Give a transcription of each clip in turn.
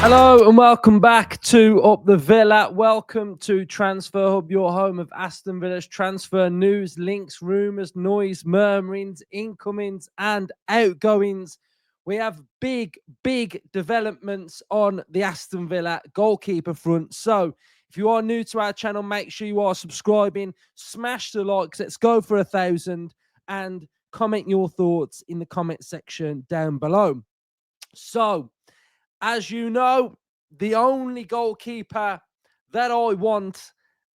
Hello and welcome back to Up the Villa. Welcome to Transfer Hub, your home of Aston Villa's transfer news, links, rumours, noise, murmurings, incomings and outgoings. We have big developments on the Aston Villa goalkeeper front. So if you are new to our channel, make sure you are subscribing, smash the likes, let's go for 1,000 and comment your thoughts in the comment section down below. So, as you know, the only goalkeeper that I want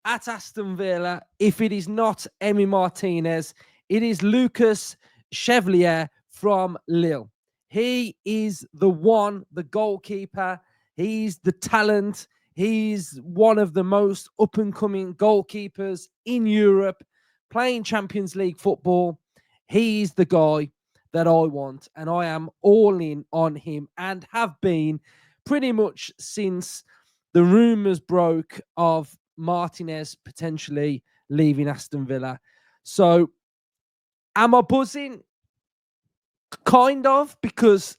at Aston Villa, if it is not Emi Martinez, it is Lucas Chevalier from Lille. He is the one, the goalkeeper. He's the talent. He's one of the most up-and-coming goalkeepers in Europe, playing Champions League football. He's the guy that I want, and I am all in on him and have been pretty much since the rumours broke of Martinez potentially leaving Aston Villa. So am I buzzing? Kind of, because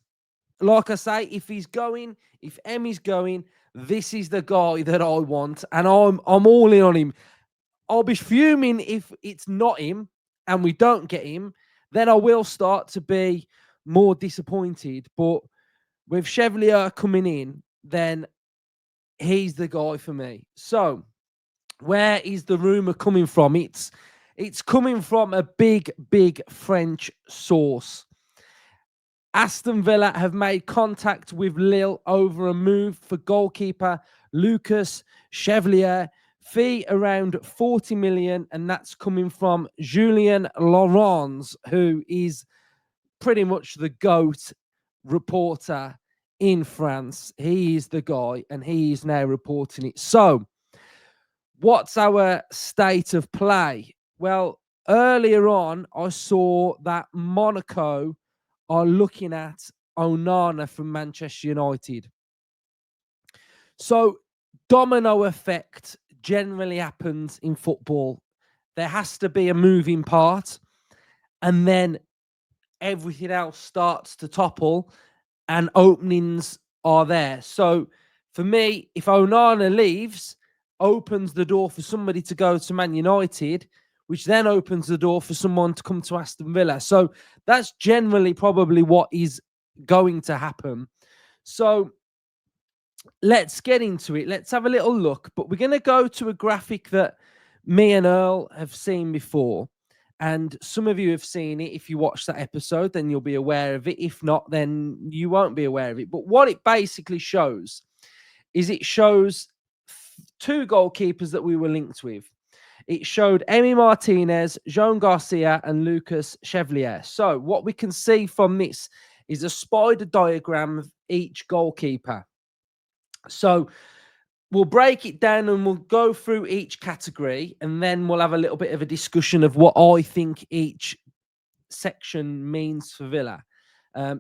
like I say, if he's going, if Emi's going, this is the guy that I want, and I'm all in on him. I'll be fuming if it's not him and we don't get him. Then I will start to be more disappointed. But with Chevalier coming in, then he's the guy for me. So where is the rumour coming from? It's coming from a big French source. Aston Villa have made contact with Lille over a move for goalkeeper Lucas Chevalier. Fee around 40 million, and that's coming from Julien Laurens, who is pretty much the GOAT reporter in France. He is the guy, and he is now reporting it. So, what's our state of play? Well, earlier on, I saw that Monaco are looking at Onana from Manchester United. So, domino effect generally happens in football. There has to be a moving part, and then everything else starts to topple and openings are there. So for me, if Onana leaves, opens the door for somebody to go to Man United, which then opens the door for someone to come to Aston Villa. So that's generally probably what is going to happen. So let's get into it. Let's have a little look. But we're going to go to a graphic that me and Earl have seen before. And some of you have seen it. If you watch that episode, then you'll be aware of it. If not, then you won't be aware of it. But what it basically shows is it shows two goalkeepers that we were linked with. It showed Emi Martinez, Jean Garcia, and Lucas Chevalier. So what we can see from this is a spider diagram of each goalkeeper. So we'll break it down and we'll go through each category, and then we'll have a little bit of a discussion of what I think each section means for Villa.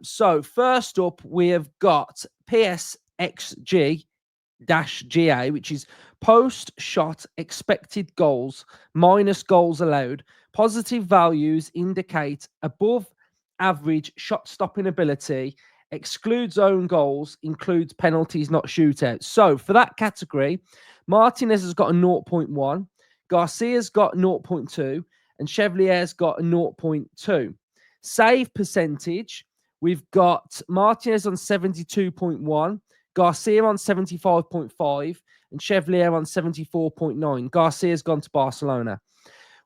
So first up, we have got PSXG-GA, which is post-shot expected goals minus goals allowed. Positive values indicate above average shot stopping ability, excludes own goals, includes penalties, not shootouts. So for that category, Martinez has got a 0.1, Garcia's got 0.2, and Chevalier's got a 0.2. Save percentage, we've got Martinez on 72.1, Garcia on 75.5, and Chevalier on 74.9. Garcia's gone to Barcelona.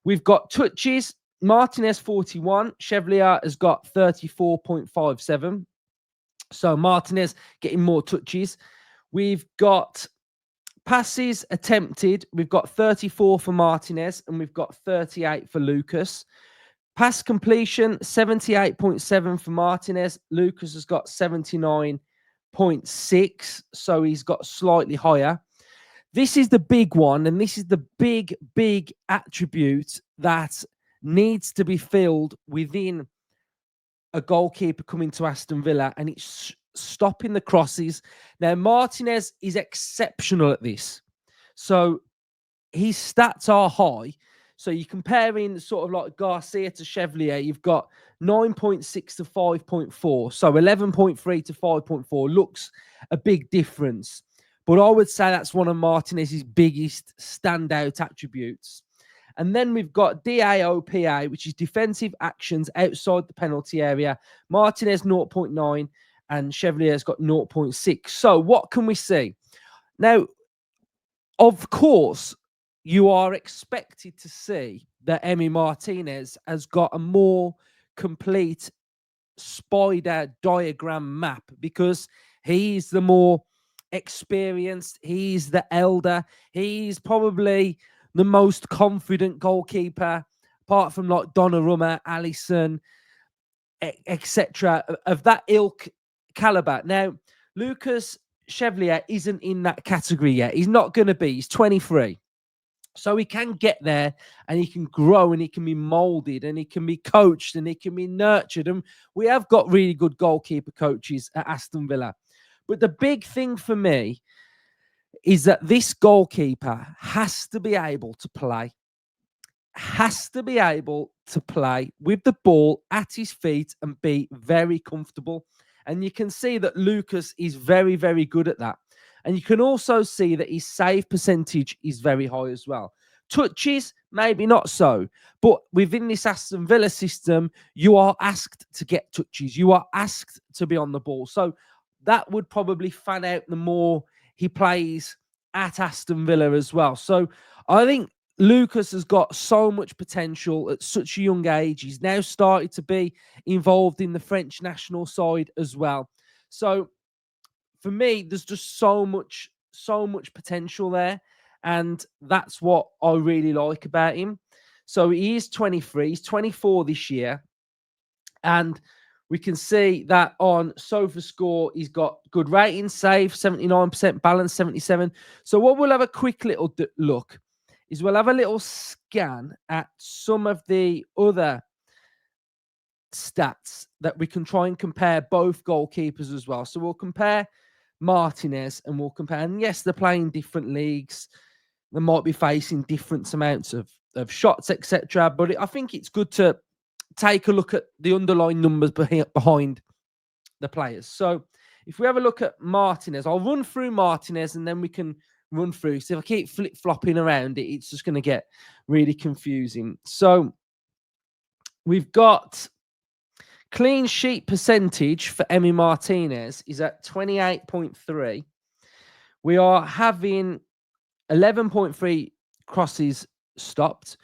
We've got touches, Martinez 41, Chevalier has got 34.57. So Martinez getting more touches. We've got passes attempted. We've got 34 for Martinez and we've got 38 for Lucas. Pass completion, 78.7 for Martinez. Lucas has got 79.6. So he's got slightly higher. This is the big one. And this is the big attribute that needs to be filled within a goalkeeper coming to Aston Villa, and it's stopping the crosses. Now, Martinez is exceptional at this. So his stats are high. So you're comparing sort of like Garcia to Chevalier, you've got 9.6 to 5.4. So 11.3 to 5.4 looks a big difference. But I would say that's one of Martinez's biggest standout attributes. And then we've got DAOPA, which is defensive actions outside the penalty area. Martinez 0.9 and Chevalier's got 0.6. So what can we see? Now, of course, you are expected to see that Emi Martinez has got a more complete spider diagram map because he's the more experienced, he's the elder, he's probably the most confident goalkeeper, apart from like Donnarumma, Alisson, etc., of that ilk caliber. Now, Lucas Chevalier isn't in that category yet. He's not going to be. He's 23. So he can get there and he can grow and he can be molded and he can be coached and he can be nurtured. And we have got really good goalkeeper coaches at Aston Villa. But the big thing for me is that this goalkeeper has to be able to play. Has to be able to play with the ball at his feet and be very comfortable. And you can see that Lucas is very, very good at that. And you can also see that his save percentage is very high as well. Touches, maybe not so. But within this Aston Villa system, you are asked to get touches. You are asked to be on the ball. So that would probably fan out the more he plays at Aston Villa as well. So I think Lucas has got so much potential at such a young age. He's now started to be involved in the French national side as well. So for me, there's just so much potential there. And that's what I really like about him. So he is 23, he's 24 this year. And we can see that on SofaScore, he's got good rating, save, 79%, balance, 77. So what we'll have a quick little look is we'll have a little scan at some of the other stats that we can try and compare both goalkeepers as well. So we'll compare Martinez and we'll compare, and yes, they're playing different leagues. They might be facing different amounts of shots, etc. But I think it's good to take a look at the underlying numbers behind the players. So if we have a look at Martinez, I'll run through Martinez and then we can run through. So if I keep flip-flopping around it, it's just going to get really confusing. So we've got clean sheet percentage for Emi Martinez is at 28.3. We are having 11.3 crosses stopped.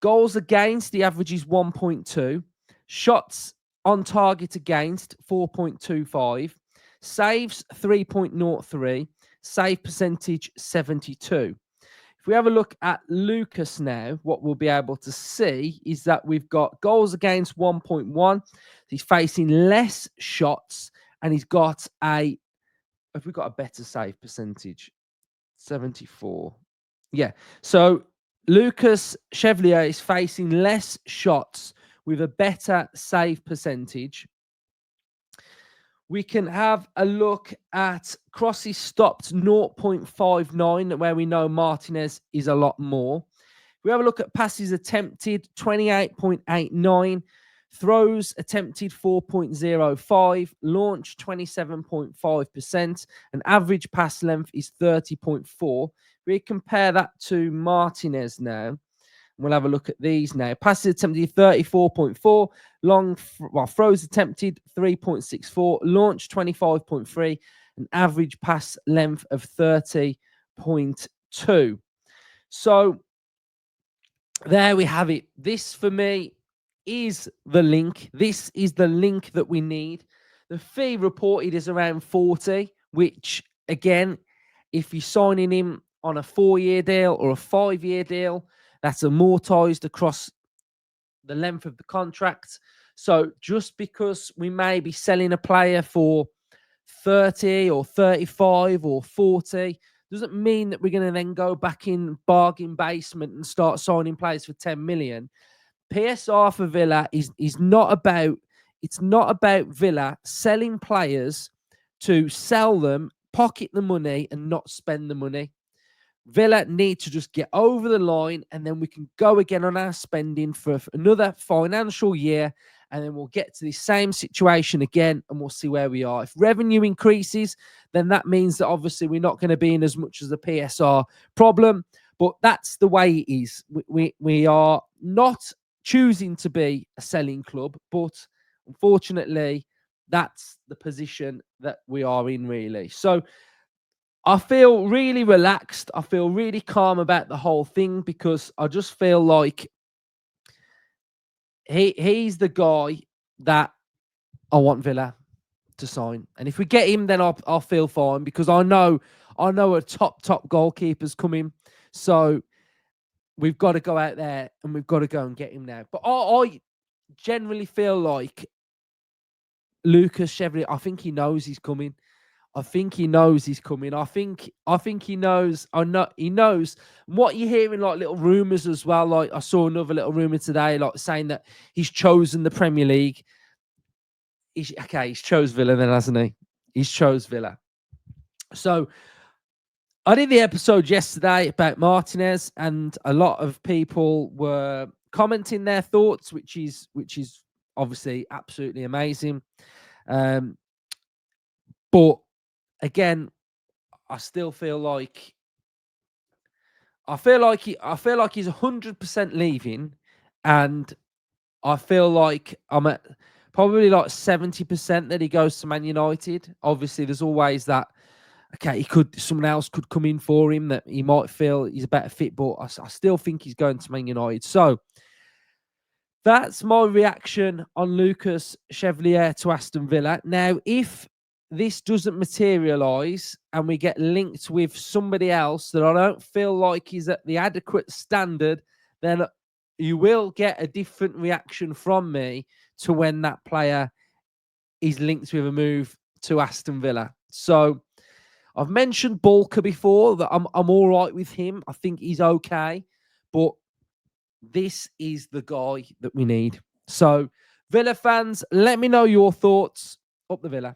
Goals against, the average is 1.2. Shots on target against, 4.25. Saves, 3.03. Save percentage, 72. If we have a look at Lucas now, what we'll be able to see is that we've got goals against 1.1. He's facing less shots and he's got have we got a better save percentage? 74. Yeah. So Lucas Chevalier is facing less shots with a better save percentage. We can have a look at crosses stopped 0.59, where we know Martinez is a lot more. We have a look at passes attempted 28.89, throws attempted 4.05, launch 27.5%, and average pass length is 30.4. We compare that to Martinez now. We'll have a look at these now. Passes attempted 34.4, throws attempted 3.64, launch 25.3, and average pass length of 30.2. So there we have it. This for me is the link. This is the link that we need. The fee reported is around 40, which again, if you're signing him on a 4-year deal or a 5-year deal, that's amortized across the length of the contract. So just because we may be selling a player for 30 or 35 or 40 doesn't mean that we're going to then go back in bargain basement and start signing players for 10 million. PSR for Villa is not about, it's not about Villa selling players to sell them, pocket the money and not spend the money. Villa need to just get over the line, and then we can go again on our spending for another financial year, and then we'll get to the same situation again, and we'll see where we are. If revenue increases, then that means that obviously we're not going to be in as much as the PSR problem, but that's the way it is. We are not choosing to be a selling club, but unfortunately, that's the position that we are in, really. So I feel really relaxed. I feel really calm about the whole thing because I just feel like he's the guy that I want Villa to sign. And if we get him, then I'll feel fine because I know a top goalkeeper's coming. So we've got to go out there and we've got to go and get him now. But I generally feel like Lucas Chevalier, I think he knows he's coming. I think he knows he's coming. I think he knows. He knows what you're hearing, like little rumors as well. Like I saw another little rumor today, like saying that he's chosen the Premier League. He's chose Villa then, hasn't he? He's chose Villa. So I did the episode yesterday about Martinez, and a lot of people were commenting their thoughts, which is obviously absolutely amazing. But again, I still feel like he's 100% leaving, and I feel like I'm at probably like 70% that he goes to Man United. Obviously, there's always that. Okay, someone else could come in for him that he might feel he's a better fit, but I still think he's going to Man United. So that's my reaction on Lucas Chevalier to Aston Villa. Now, if this doesn't materialise and we get linked with somebody else that I don't feel like is at the adequate standard, then you will get a different reaction from me to when that player is linked with a move to Aston Villa. So I've mentioned Bulker before, that I'm all right with him. I think he's okay, but this is the guy that we need. So Villa fans, let me know your thoughts. Up the Villa.